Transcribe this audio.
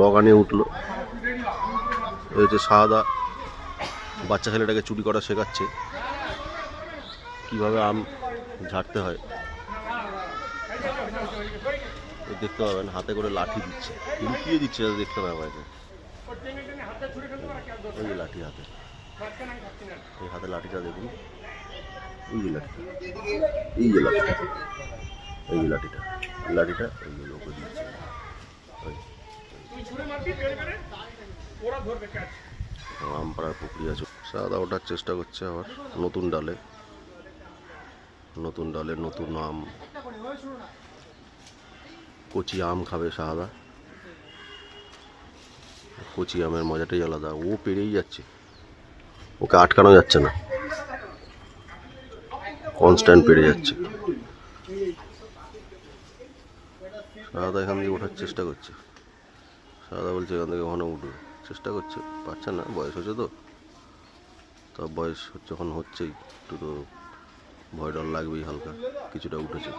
লগানে উঠলো। এই হচ্ছে সাদা, বাচ্চা ছেলেটাকে চুরি করা শেখাচ্ছে, কিভাবে আম ঝাড়তে হয় দেখতে পাবেন। হাতে করে লাঠি দিচ্ছে, লুকিয়ে দিচ্ছে যাতে দেখতে না পাবে। ওই যে লাঠি হাতে, এই হাতে লাঠিটা দেখুন, এই যে লাঠিটা, এই যে লাঠিটা, এই যে লাঠিটা, লাঠিটা এই যে লোকে দিচ্ছে। আম পাড়ার পুকুরি আছে। সাদা ওঠার চেষ্টা করছে আবার নতুন ডালে, নতুন ডালে নতুন আম, কচি আম খাবে সাদা। কচি আমের মজাটাই আলাদা। ও পেরেই যাচ্ছে, ওকে আটকানো যাচ্ছে না, কনস্ট্যান্ট পেরে যাচ্ছে। সাদা এখান থেকে ওঠার চেষ্টা করছে। সাদা বলছে এখান থেকে ওখানে উঠবে, চেষ্টা করছে, পারছে না, বয়স হচ্ছে তো। তা বয়স যখন হচ্ছেই একটু তো ভয় ডর লাগবেই, হালকা কিছুটা উঠেছে।